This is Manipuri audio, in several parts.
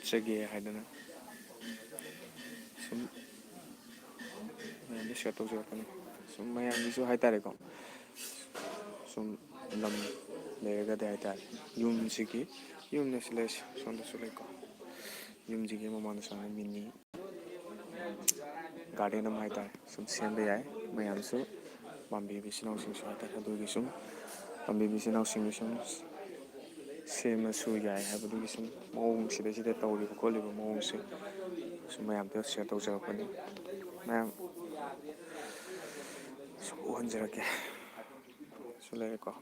ꯆꯠꯆꯒꯦ ꯍꯥꯏꯗꯅ ꯁꯨꯝ ꯃꯌꯥꯝꯗ ꯁꯤꯌꯔ ꯇꯧꯖꯔꯛꯄꯅꯤ ꯁꯨꯝ ꯃꯌꯥꯝꯒꯤꯁꯨ ꯍꯥꯏꯇꯥꯔꯦꯀꯣ ꯁꯨꯝ ꯂꯝ ꯂꯩꯔꯒꯗꯤ ꯍꯥꯏꯇꯥꯔꯦ ꯌꯨꯝꯁꯤꯒꯤ ꯌꯨꯝꯗꯁꯨ ꯂꯩ ꯁꯣꯝꯗꯁꯨ ꯂꯩꯀꯣ ꯌꯨꯝꯁꯤꯒꯤ ꯃꯃꯥꯡꯗ ꯁꯨꯃꯥꯏꯅ ꯃꯤꯅꯤ ꯒꯥꯔꯗꯦꯟ ꯑꯃ ꯍꯥꯏꯇꯥꯔꯦ ꯁꯨꯝ ꯁꯦꯝꯕ ꯌꯥꯏ ꯃꯌꯥꯝꯁꯨ ꯄꯥꯝꯕꯤꯕ ꯏꯆꯤꯜ ꯏꯅꯥꯎꯁꯤꯡꯁꯨ ꯍꯥꯏꯇꯥꯔꯦ ꯑꯗꯨꯒꯤ ꯁꯨꯝ ꯄꯥꯝꯕꯤꯕ ꯏꯆꯤꯜ ꯏꯅꯥꯎꯁꯤꯡꯒꯤ ꯁꯨꯝ ꯁꯦꯝꯃꯁꯨ ꯌꯥꯏ ꯍꯥꯏꯕꯗꯨꯒꯤ ꯁꯨꯝ ꯃꯑꯣꯡ ꯁꯤꯗꯩꯁꯤꯗ ꯇꯧꯔꯤꯕ ꯈꯣꯠꯂꯤꯕ ꯃꯑꯣꯡꯁꯦ ꯁꯨꯝ ꯃꯌꯥꯝꯗ ꯁꯤꯌꯔ ꯇꯧꯖꯔꯛꯄꯅꯤ ꯃꯌꯥꯝ ꯁꯨꯝ ꯎꯍꯟꯖꯔꯛꯀꯦ ꯁꯨ ꯂꯩꯔꯦꯀꯣ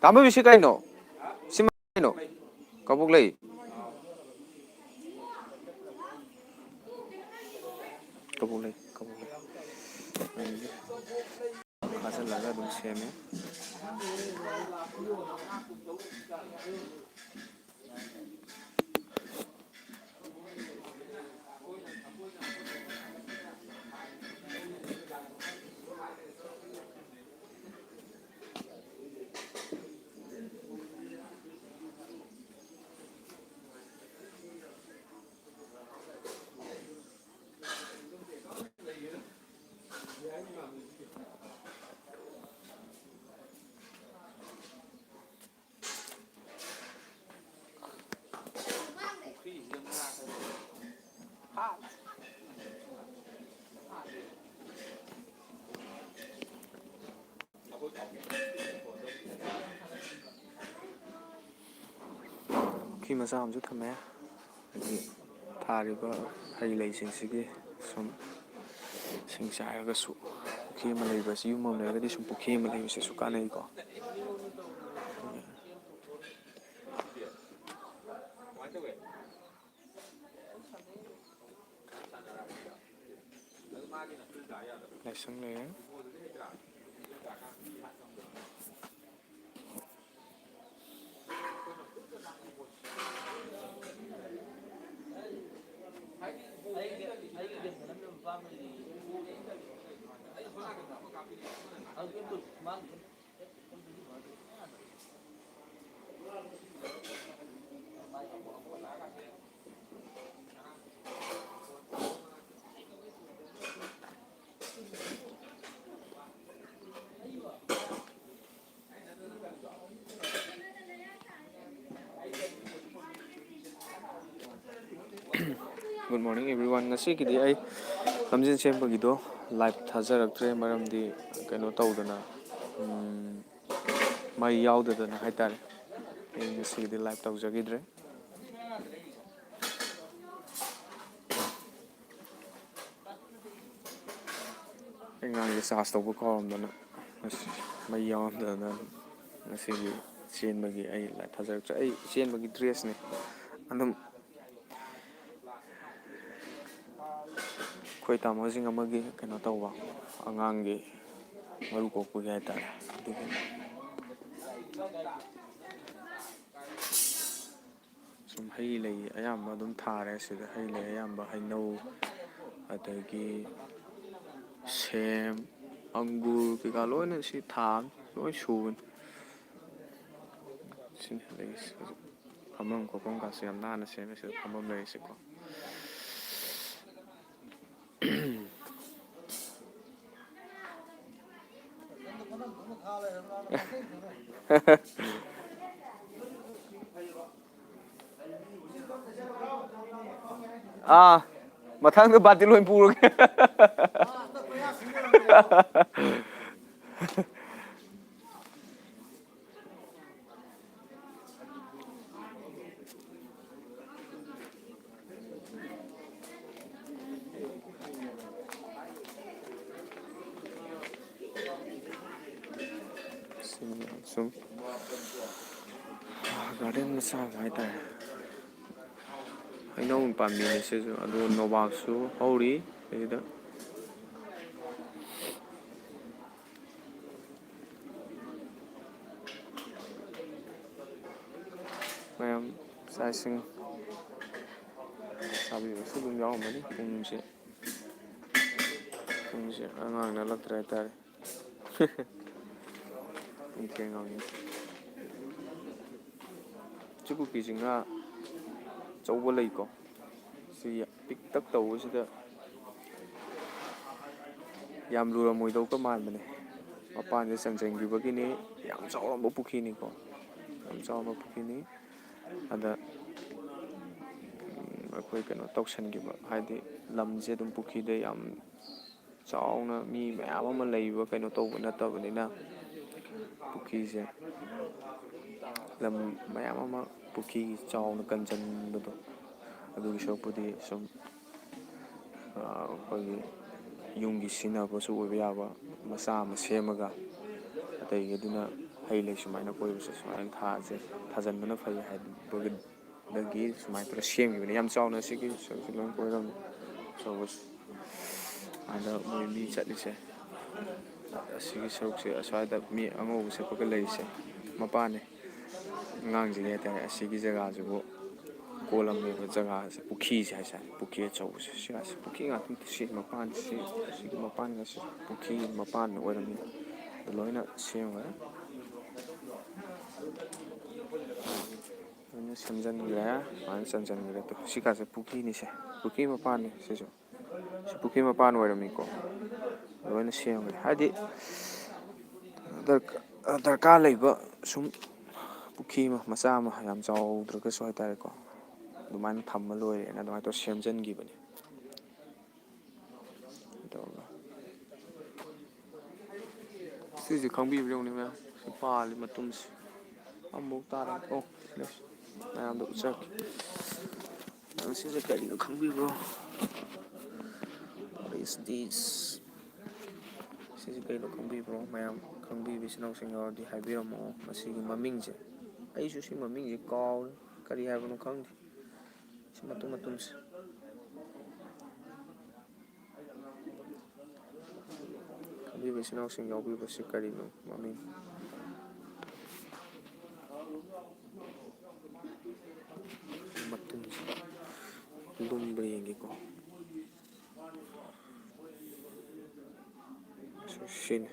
ꯇꯥꯃꯣ ꯁꯤ ꯀꯩꯅꯣ ꯁꯤ ꯀꯩꯅꯣ ꯀꯕꯣꯛ ꯂꯩ ꯀꯕꯣꯛ ꯂꯩ ꯀꯕꯣꯛ ꯂꯩ ꯈꯥꯖꯤꯜꯂꯒ ꯑꯗꯨꯝ ꯁꯦꯝꯃꯦ ꯄꯨꯈ꯭ꯔꯤ ꯃꯆꯥ ꯑꯃꯁꯨ ꯊꯝꯃꯦ ꯍꯥꯏꯗꯤ ꯊꯥꯔꯤꯕ ꯍꯩ ꯂꯩꯁꯤꯡꯁꯤꯒꯤ ꯁꯨꯝ ꯏꯁꯤꯡ ꯆꯥꯏꯔꯒꯁꯨ ꯄꯨꯈ꯭ꯔꯤ ꯑꯃ ꯂꯩꯕꯁꯤ ꯌꯨꯝ ꯑꯃ ꯂꯩꯔꯒꯗꯤ ꯁꯨꯝ ꯄꯨꯈ꯭ꯔꯤ ꯑꯃ ꯂꯩꯕꯁꯤꯁꯨ ꯀꯥꯟꯅꯩꯀꯣ ꯂꯥꯏꯁꯪ ꯂꯩꯔꯦ ꯒꯨꯗ ꯃꯣꯔꯅꯤꯡ ꯑꯦꯕ꯭ꯔꯤꯋꯥꯟ ꯉꯁꯤꯒꯤꯗꯤ ꯑꯩ ꯂꯝꯖꯦꯟ ꯆꯦꯟꯕꯒꯤꯗꯣ ꯂꯥꯏꯚ ꯊꯥꯖꯔꯛꯇ꯭ꯔꯦ ꯃꯔꯝꯗꯤ ꯀꯩꯅꯣ ꯇꯧꯗꯅ ꯃꯩ ꯌꯥꯎꯗꯗꯅ ꯍꯥꯏꯇꯥꯔꯦ ꯑꯩ ꯉꯁꯤꯒꯤꯗꯤ ꯂꯥꯏꯚ ꯇꯧꯖꯈꯤꯗ꯭ꯔꯦ ꯑꯉꯥꯡꯁꯦ ꯆꯥꯔꯖ ꯇꯧꯕ ꯀꯥꯎꯔꯝꯗꯅ ꯃꯩ ꯌꯥꯎꯔꯝꯗꯗꯅ ꯉꯁꯤꯒꯤ ꯆꯦꯟꯕꯒꯤ ꯑꯩ ꯂꯥꯏꯚ ꯊꯥꯖꯔꯛꯇ꯭ꯔꯦ ꯑꯩ ꯆꯦꯟꯕꯒꯤ ꯗ꯭ꯔꯦꯁꯅꯤ ꯑꯗꯨꯝ ꯑꯩꯈꯣꯏ ꯇꯥꯃꯣꯁꯤꯡ ꯑꯃꯒꯤ ꯀꯩꯅꯣ ꯇꯧꯕ ꯑꯉꯥꯡꯒꯤ ꯃꯔꯨ ꯀꯣꯛꯄꯒꯤ ꯍꯥꯏꯇꯥꯔꯦ ꯑꯗꯨꯒꯤ ꯁꯨꯝ ꯍꯩ ꯂꯩ ꯑꯌꯥꯝꯕ ꯑꯗꯨꯝ ꯊꯥꯔꯦ ꯁꯤꯗ ꯍꯩ ꯂꯩ ꯑꯌꯥꯝꯕ ꯍꯩꯅꯧ ꯑꯗꯒꯤ ꯁꯦꯝ ꯑꯪꯒꯨꯔ ꯀꯩꯀꯥ ꯂꯣꯏꯅ ꯁꯤ ꯊꯥꯕꯅꯤ ꯂꯣꯏ ꯁꯨꯕꯅꯤ ꯁꯤꯅꯤ ꯂꯩꯔꯤꯁꯦ ꯍꯧꯖꯤꯛ ꯐꯝꯐꯝ ꯈꯣꯠꯐꯝꯒꯁꯦ ꯌꯥꯝ ꯅꯥꯟꯅ ꯁꯦꯝꯃꯦ ꯁꯤꯗ ꯐꯝꯐꯝ ꯂꯩꯔꯤꯁꯦꯀꯣ ꯃꯊꯪꯗ ꯕꯥꯇꯤꯟ ꯑꯣꯏꯅ ꯄꯨꯔꯒꯦ ꯁꯨꯝ ꯒꯥꯔꯗꯦꯟ ꯃꯆꯥ ꯑꯃ ꯍꯥꯏꯇꯥꯔꯦ ꯍꯩꯅꯧ ꯄꯥꯝꯕꯤꯅꯤ ꯁꯤꯁꯨ ꯑꯗꯨꯒ ꯅꯣꯕꯥꯞꯁꯨ ꯍꯧꯔꯤ ꯁꯤꯗ ꯃꯌꯥꯝ ꯆꯥꯛ ꯏꯁꯤꯡ ꯁꯥꯕꯤꯕꯁꯨ ꯑꯗꯨꯝ ꯌꯥꯎꯔꯝꯒꯅꯤ ꯄꯨꯡꯁꯦ ꯑꯉꯥꯡ ꯅꯠꯂꯛꯇ꯭ꯔꯦ ꯍꯥꯏꯇꯥꯔꯦ ꯊꯦꯡꯉꯕꯅꯤ ꯁꯤ ꯄꯨꯈ꯭ꯔꯤꯁꯤ ꯉꯥ ꯑꯆꯧꯕ ꯂꯩꯀꯣ ꯁꯤ ꯄꯤꯛꯇꯛ ꯇꯧꯕꯁꯤꯗ ꯌꯥꯝ ꯂꯨꯔꯝꯃꯣꯏꯗꯧꯕꯒ ꯃꯥꯟꯕꯅꯦ ꯃꯄꯥꯟꯁꯦ ꯆꯟꯁꯤꯟꯈꯤꯕꯒꯤꯅꯤ ꯌꯥꯝ ꯆꯥꯎꯔꯝꯕ ꯄꯨꯈ꯭ꯔꯤꯅꯤꯀꯣ ꯌꯥꯝ ꯆꯥꯎꯕ ꯄꯨꯈ꯭ꯔꯤꯅꯤ ꯑꯗ ꯑꯩꯈꯣꯏ ꯀꯩꯅꯣ ꯇꯧꯁꯟꯈꯤꯕ ꯍꯥꯏꯗꯤ ꯂꯝꯁꯦ ꯑꯗꯨꯝ ꯄꯨꯈ꯭ꯔꯤꯗ ꯌꯥꯝ ꯆꯥꯎꯅ ꯃꯤ ꯃꯌꯥꯝ ꯑꯃ ꯂꯩꯕ ꯀꯩꯅꯣ ꯇꯧꯕ ꯅꯠꯇꯕꯅꯤꯅ ꯄꯨꯈ꯭ꯔꯤꯁꯦ ꯂꯝ ꯃꯌꯥꯝ ꯑꯃ ꯄꯨꯈ꯭ꯔꯤꯒꯤ ꯆꯥꯎꯅ ꯀꯟꯁꯤꯟꯕꯗꯣ ꯑꯗꯨꯒꯤ ꯁꯔꯨꯛꯄꯨꯗꯤ ꯁꯨꯝ ꯑꯩꯈꯣꯏꯒꯤ ꯌꯨꯝꯒꯤ ꯁꯤꯖꯤꯟꯅꯕꯁꯨ ꯑꯣꯏꯕ ꯌꯥꯕ ꯃꯆꯥ ꯑꯃ ꯁꯦꯝꯃꯒ ꯑꯇꯩꯒꯤ ꯑꯗꯨꯅ ꯍꯩ ꯂꯩ ꯁꯨꯃꯥꯏꯅ ꯀꯣꯏꯕꯁꯦ ꯁꯨꯃꯥꯏꯅ ꯊꯥꯖꯤꯟꯕꯅ ꯐꯩ ꯍꯥꯏꯕꯗꯒꯤ ꯁꯨꯃꯥꯏꯅ ꯇꯧꯔꯒ ꯁꯦꯝꯈꯤꯕꯅꯤ ꯌꯥꯝ ꯆꯥꯎꯅ ꯁꯤꯒꯤ ꯁꯔꯨꯛꯁꯤ ꯂꯣꯏ ꯀꯣꯏꯔꯝꯃꯤ ꯑꯆꯧꯕꯁꯦ ꯑꯗ ꯃꯣꯏ ꯃꯤ ꯆꯠꯂꯤꯁꯦ ꯑꯁꯤꯒꯤ ꯁꯔꯨꯛꯁꯦ ꯑꯁ꯭ꯋꯥꯏꯗ ꯃꯤ ꯑꯉꯧꯕ ꯁꯦꯠꯄꯒ ꯂꯩꯔꯤꯁꯦ ꯃꯄꯥꯅꯦ ꯑꯉꯥꯡꯁꯤꯡ ꯍꯥꯏꯇꯥꯔꯦ ꯑꯁꯤꯒꯤ ꯖꯒꯥꯁꯤꯕꯨ ꯀꯣꯜꯂꯝꯃꯤꯕ ꯖꯒꯥꯁꯦ ꯄꯨꯈ꯭ꯔꯤꯁꯦ ꯍꯥꯏꯇꯥꯔꯦ ꯄꯨꯈ꯭ꯔꯤ ꯑꯆꯧꯕꯁꯦ ꯁꯤꯒꯁꯦ ꯄꯨꯈ꯭ꯔꯤ ꯉꯥꯛꯇ ꯁꯤ ꯃꯄꯥꯟꯁꯤ ꯁꯤꯒꯤ ꯃꯄꯥꯟꯒꯁꯤ ꯄꯨꯈ꯭ꯔꯤ ꯃꯄꯥꯟ ꯑꯣꯏꯔꯝꯃꯤ ꯂꯣꯏꯅ ꯁꯦꯝꯈ꯭ꯔꯦ ꯂꯣꯏꯅ ꯁꯦꯝꯖꯤꯟꯈ꯭ꯔꯦ ꯁꯨꯃꯥꯏꯅ ꯆꯟꯁꯤꯟꯈ꯭ꯔꯦ ꯑꯗꯣ ꯁꯤꯀꯥꯁꯦ ꯄꯨꯈ꯭ꯔꯤꯅꯤꯁꯦ ꯄꯨꯈ꯭ꯔꯤ ꯃꯄꯥꯟꯅꯤ ꯁꯤꯁꯨ ꯁꯤ ꯄꯨꯈ꯭ꯔꯤ ꯃꯄꯥꯟ ꯑꯣꯏꯔꯝꯃꯤꯀꯣ ꯂꯣꯏꯅ ꯁꯦꯝꯈ꯭ꯔꯦ ꯍꯥꯏꯗꯤ ꯗꯔꯀꯥꯔ ꯂꯩꯕ ꯁꯨꯝ ꯄꯨꯈ꯭ꯔꯤ ꯑꯃ ꯃꯆꯥ ꯑꯃ ꯌꯥꯝ ꯆꯥꯎꯗ꯭ꯔꯒꯁꯨ ꯍꯥꯏꯇꯥꯔꯦꯀꯣ ꯑꯗꯨꯃꯥꯏꯅ ꯊꯝꯃ ꯂꯣꯏꯔꯦꯅ ꯑꯗꯨꯃꯥꯏꯅ ꯇꯧꯔ ꯁꯦꯝꯖꯤꯟꯈꯤꯕꯅꯤ ꯇꯧꯔꯒ ꯁꯤꯁꯦ ꯈꯪꯕꯤꯕ꯭ꯔ ꯌꯦꯡꯉꯨꯅꯦ ꯃꯌꯥꯝ ꯁꯤ ꯄꯥꯜꯂꯤ ꯃꯇꯨꯝꯁꯦ ꯑꯃꯐꯥꯎ ꯇꯥꯔꯦ ꯑꯣ ꯃꯌꯥꯝꯗ ꯎꯠꯆꯔꯛꯀꯦ ꯁꯤꯁꯦ ꯀꯔꯤꯅꯣ ꯈꯪꯕꯤꯕ꯭ꯔꯣ ꯏꯁ ꯗꯤꯁ ꯁꯤꯁꯦ ꯀꯩꯅꯣ ꯈꯪꯕꯤꯕ꯭ꯔꯣ ꯃꯌꯥꯝ ꯈꯪꯕꯤꯕ ꯏꯆꯤꯜ ꯏꯅꯥꯎꯁꯤꯡ ꯌꯥꯎꯔꯗꯤ ꯍꯥꯏꯕꯤꯔꯝꯃꯑꯣ ꯃꯁꯤꯒꯤ ꯃꯃꯤꯡꯁꯦ ꯑꯩꯁꯨ ꯁꯤ ꯃꯃꯤꯡꯁꯦ ꯀꯥꯎꯔꯦ ꯀꯔꯤ ꯍꯥꯏꯕꯅꯣ ꯈꯪꯗꯦ ꯁꯤ ꯃꯇꯨꯝꯁꯦ ꯈꯪꯕꯤꯕ ꯏꯆꯤꯜ ꯏꯅꯥꯎꯁꯤꯡ ꯌꯥꯎꯕꯤꯕꯁꯤ ꯀꯔꯤꯅꯣ ꯃꯃꯤꯡ ꯃꯇꯨꯝꯁꯦ ꯂꯨꯝꯕ꯭ꯔꯥ ꯌꯦꯡꯒꯦꯀꯣ ꯁꯤꯅꯤ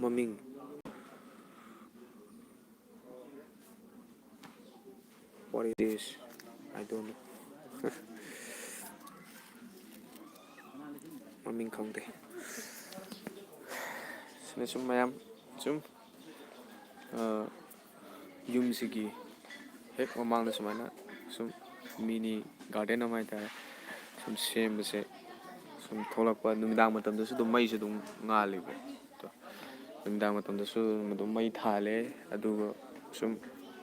ꯃꯃꯤꯡ what it is I don't know ꯃꯃꯤꯡ ꯈꯪꯗꯦ ꯁꯤꯅ ꯁꯨꯝ ꯃꯌꯥꯝ ꯁꯨꯝ ꯌꯨꯝꯁꯤꯒꯤ ꯍꯦꯛ ꯃꯃꯥꯡꯗ ꯁꯨꯃꯥꯏꯅ ꯁꯨꯝ ꯃꯤꯅꯤ ꯒꯥꯔꯗꯦꯟ ꯑꯃ ꯍꯥꯏꯇꯥꯔꯦ ꯁꯨꯝ ꯁꯦꯝꯕꯁꯦ ꯁꯨꯝ ꯊꯣꯛꯂꯛꯄ ꯅꯨꯃꯤꯗꯥꯡ ꯃꯇꯝꯗꯁꯨ ꯑꯗꯨꯝ ꯃꯩꯁꯨ ꯑꯗꯨꯝ ꯉꯥꯜꯂꯤꯀꯣ ꯅꯨꯃꯤꯗꯥꯡ ꯃꯇꯝꯗꯁꯨ ꯑꯗꯨꯝ ꯃꯩ ꯊꯥꯜꯂꯦ ꯑꯗꯨꯒ ꯁꯨꯝ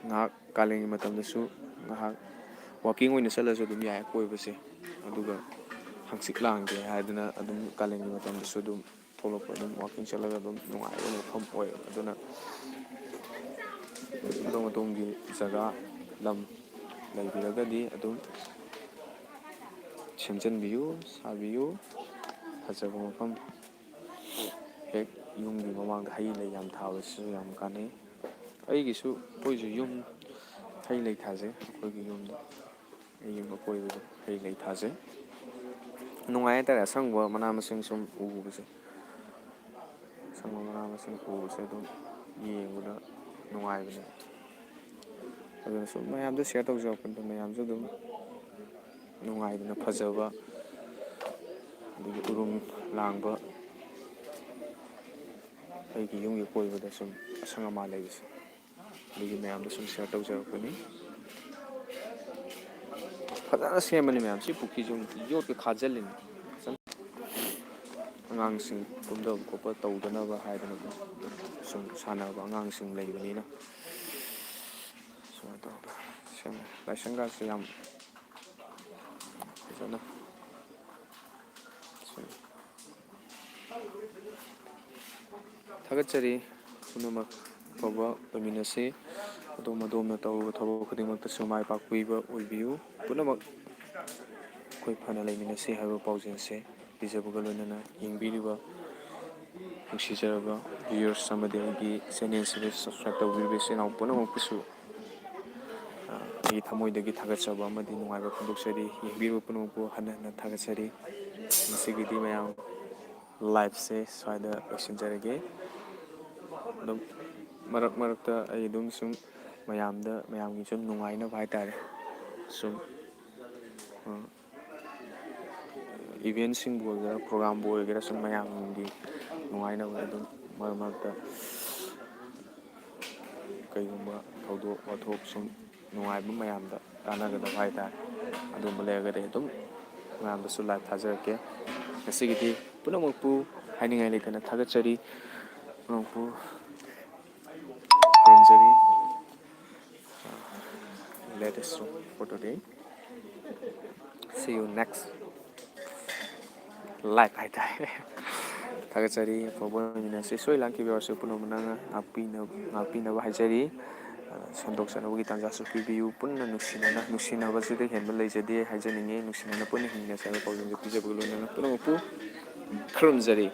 ꯉꯥꯏꯍꯥꯛ ꯀꯥꯂꯦꯟꯒꯤ ꯃꯇꯝꯗꯁꯨ ꯉꯥꯏꯍꯥꯛ ꯋꯥꯛꯀꯤꯡ ꯑꯣꯏꯅ ꯆꯠꯂꯁꯨ ꯑꯗꯨꯝ ꯌꯥꯏ ꯀꯣꯏꯕꯁꯦ ꯑꯗꯨꯒ ꯍꯪꯆꯤꯠ ꯂꯥꯡꯒꯦ ꯍꯥꯏꯗꯅ ꯑꯗꯨꯝ ꯀꯥꯂꯦꯟꯒꯤ ꯃꯇꯝꯗꯁꯨ ꯑꯗꯨꯝ ꯊꯣꯛꯂꯛꯄ ꯑꯗꯨꯝ ꯋꯥꯛꯀꯤꯡ ꯆꯠꯂꯒ ꯑꯗꯨꯝ ꯅꯨꯡꯉꯥꯏꯕ ꯃꯐꯝ ꯑꯣꯏ ꯑꯗꯨꯅ ꯑꯗꯣꯝ ꯑꯗꯣꯝꯒꯤ ꯖꯒꯥ ꯂꯝ ꯂꯩꯕꯤꯔꯒꯗꯤ ꯑꯗꯨꯝ ꯁꯦꯝꯖꯤꯟꯕꯤꯌꯨ ꯁꯥꯕꯤꯌꯨ ꯐꯖꯕ ꯃꯐꯝ ꯍꯦꯛ ꯌꯨꯝꯒꯤ ꯃꯃꯥꯡꯗ ꯍꯩ ꯂꯩ ꯌꯥꯝ ꯊꯥꯕꯁꯤꯁꯨ ꯌꯥꯝ ꯀꯥꯟꯅꯩ ꯑꯩꯈꯣꯏꯁꯨ ꯌꯨꯝ ꯍꯩ ꯂꯩ ꯊꯥꯖꯩ ꯑꯩꯈꯣꯏꯒꯤ ꯌꯨꯝꯗ ꯑꯩ ꯌꯨꯝ ꯑꯀꯣꯏꯕꯗ ꯍꯩ ꯂꯩ ꯊꯥꯖꯩ ꯅꯨꯡꯉꯥꯏ ꯍꯥꯏꯇꯥꯔꯦ ꯑꯁꯪꯕ ꯃꯅꯥ ꯃꯁꯤꯡ ꯁꯨꯝ ꯎꯕꯁꯦ ꯑꯁꯪꯕ ꯃꯅꯥ ꯃꯁꯤꯡ ꯎꯕꯁꯦ ꯑꯗꯨꯝ ꯌꯦꯡꯕꯗ ꯅꯨꯡꯉꯥꯏꯕꯅꯦ ꯑꯗꯨꯅ ꯁꯨꯝ ꯃꯌꯥꯝꯗ ꯁꯤꯌꯔ ꯇꯧꯖꯔꯛꯄꯗ ꯃꯌꯥꯝꯁꯨ ꯑꯗꯨꯝ ꯅꯨꯡꯉꯥꯏꯗꯅ ꯐꯖꯕ ꯑꯗꯒꯤ ꯎꯔꯨꯝ ꯂꯥꯡꯕ ꯑꯩꯒꯤ ꯌꯨꯝꯒꯤ ꯀꯣꯏꯕꯗ ꯁꯨꯝ ꯑꯁꯪ ꯑꯃꯥꯟ ꯂꯩꯕꯁꯦ ꯑꯗꯨꯒꯤ ꯃꯌꯥꯝꯗ ꯁꯨꯝ ꯁꯤꯌꯔ ꯇꯧꯖꯔꯛꯄꯅꯤ ꯐꯖꯅ ꯁꯦꯝꯕꯅꯤ ꯃꯌꯥꯝ ꯁꯤ ꯄꯨꯈ꯭ꯔꯤꯁꯨ ꯌꯣꯠꯀ ꯈꯥꯖꯤꯜꯂꯤꯅꯤ ꯑꯉꯥꯡꯁꯤꯡ ꯀꯨꯝꯗꯕ ꯈꯣꯠꯄ ꯇꯧꯗꯅꯕ ꯍꯥꯏꯗꯅꯀꯣ ꯁꯨꯝ ꯁꯥꯟꯅꯕ ꯑꯉꯥꯡꯁꯤꯡ ꯂꯩꯕꯅꯤꯅ ꯁꯨꯃꯥꯏꯅ ꯇꯧꯔꯒ ꯁꯦꯝꯃꯦ ꯂꯥꯏꯁꯪꯒꯥꯁꯦ ꯌꯥꯝ ꯐꯖꯅ ꯊꯥꯒꯠꯆꯔꯤ ꯄꯨꯝꯅꯃꯛ ꯑꯐꯕ ꯑꯣꯏꯃꯤꯟꯅꯁꯤ ꯑꯗꯣꯝꯅ ꯇꯧꯔꯤꯕ ꯊꯕꯛ ꯈꯨꯗꯤꯡꯃꯛꯇꯁꯨ ꯃꯥꯏ ꯄꯥꯛꯄꯤꯕ ꯑꯣꯏꯕꯤꯌꯨ ꯄꯨꯝꯅꯃꯛ ꯑꯩꯈꯣꯏ ꯐꯅ ꯂꯩꯃꯤꯟꯅꯁꯤ ꯍꯥꯏꯕ ꯄꯥꯎꯖꯦꯜꯁꯦ ꯄꯤꯖꯕꯒ ꯂꯣꯏꯅꯅ ꯌꯦꯡꯕꯤꯔꯤꯕ ꯅꯨꯡꯁꯤꯖꯔꯕ ꯚ꯭ꯌꯨꯌꯔꯁ ꯑꯃꯗꯤ ꯑꯩꯒꯤ ꯆꯦꯅꯦꯜꯁꯤꯗ ꯁꯞꯁꯀ꯭ꯔꯥꯏꯕ ꯇꯧꯕꯤꯔꯤꯕ ꯏꯆꯤꯜ ꯏꯅꯥꯎ ꯄꯨꯝꯅꯃꯛꯄꯨꯁꯨ ꯑꯩꯒꯤ ꯊꯃꯣꯏꯗꯒꯤ ꯊꯥꯒꯠꯆꯕ ꯑꯃꯗꯤ ꯅꯨꯡꯉꯥꯏꯕ ꯐꯣꯡꯗꯣꯛꯆꯔꯤ꯫ ꯌꯦꯡꯕꯤꯔꯤꯕ ꯄꯨꯝꯅꯃꯛꯄꯨ ꯍꯟꯅ ꯍꯟꯅ ꯊꯥꯒꯠꯆꯔꯤ꯫ ꯉꯁꯤꯒꯤꯗꯤ ꯃꯌꯥꯝ ꯂꯥꯏꯐꯁꯦ ꯁ꯭ꯋꯥꯏꯗ ꯂꯣꯏꯁꯤꯟꯖꯔꯒꯦ꯫ ꯑꯗꯨꯝ ꯃꯔꯛ ꯃꯔꯛꯇ ꯑꯩ ꯑꯗꯨꯝ ꯁꯨꯝ ꯃꯌꯥꯝꯒꯤ ꯁꯨꯝ ꯅꯨꯡꯉꯥꯏꯅꯕ ꯍꯥꯏꯇꯥꯔꯦ, ꯁꯨꯝ ꯏꯚꯦꯟꯁꯤꯡꯕꯨ ꯑꯣꯏꯒꯦꯔꯥ ꯄ꯭ꯔꯣꯒ꯭ꯔꯥꯝꯕꯨ ꯑꯣꯏꯒꯦꯔꯥ ꯁꯨꯝ ꯃꯌꯥꯝꯒꯤ ꯅꯨꯡꯉꯥꯏꯅꯕ ꯑꯗꯨꯝ ꯃꯔꯛ ꯃꯔꯛꯇ ꯀꯩꯒꯨꯝꯕ ꯊꯧꯗꯣꯛ ꯋꯥꯊꯣꯛ ꯁꯨꯝ ꯅꯨꯡꯉꯥꯏꯕ ꯃꯌꯥꯝꯗ ꯀꯥꯟꯅꯒꯗꯕ ꯍꯥꯏꯇꯥꯔꯦ, ꯑꯗꯨꯝꯕ ꯂꯩꯔꯒꯗꯤ ꯑꯗꯨꯝ ꯃꯌꯥꯝꯗꯁꯨ ꯂꯥꯏꯚ ꯊꯥꯖꯔꯛꯀꯦ꯫ ꯉꯁꯤꯒꯤꯗꯤ ꯄꯨꯝꯅꯃꯛꯄꯨ ꯍꯥꯏꯅꯤꯡꯉꯥꯏ ꯂꯩꯇꯅ ꯊꯥꯒꯠꯆꯔꯤ, ꯄꯨꯝꯅꯃꯛꯄꯨ ꯈꯨꯔꯨꯝꯖꯔꯤ꯫ Let us for today. See you next live ꯍꯥꯏꯇꯥꯔꯦ꯫ ꯊꯥꯒꯠꯆꯔꯤ, ꯑꯐꯕ ꯑꯣꯏꯃꯤꯟꯅꯁꯤ꯫ ꯁꯣꯏ ꯂꯥꯟꯈꯤꯕ ꯌꯥꯎꯔꯁꯨ ꯄꯨꯝꯅꯃꯛꯅ ꯉꯥꯛꯄꯤꯅꯕ ꯍꯥꯏꯖꯔꯤ꯫ ꯁꯦꯝꯗꯣꯛꯆꯅꯕꯒꯤ ꯇꯥꯟꯖꯥꯁꯨ ꯄꯤꯕꯤꯌꯨ꯫ ꯄꯨꯟꯅ ꯅꯨꯡꯁꯤꯅꯕꯁꯤꯗ ꯍꯦꯟꯕ ꯂꯩꯖꯗꯦ ꯍꯥꯏꯖꯅꯤꯡꯉꯤ꯫ ꯅꯨꯡꯁꯤꯅꯅ ꯄꯨꯟꯅ ꯍꯤꯡꯃꯤꯟꯅꯁꯤ ꯍꯥꯏꯕ ꯄꯥꯎꯖꯦꯜ ꯄꯤꯖꯕꯒ ꯂꯣꯏꯅꯅ ꯄꯨꯝꯅꯃꯛꯄꯨ ꯈꯨꯔꯨꯝꯖꯔꯤ꯫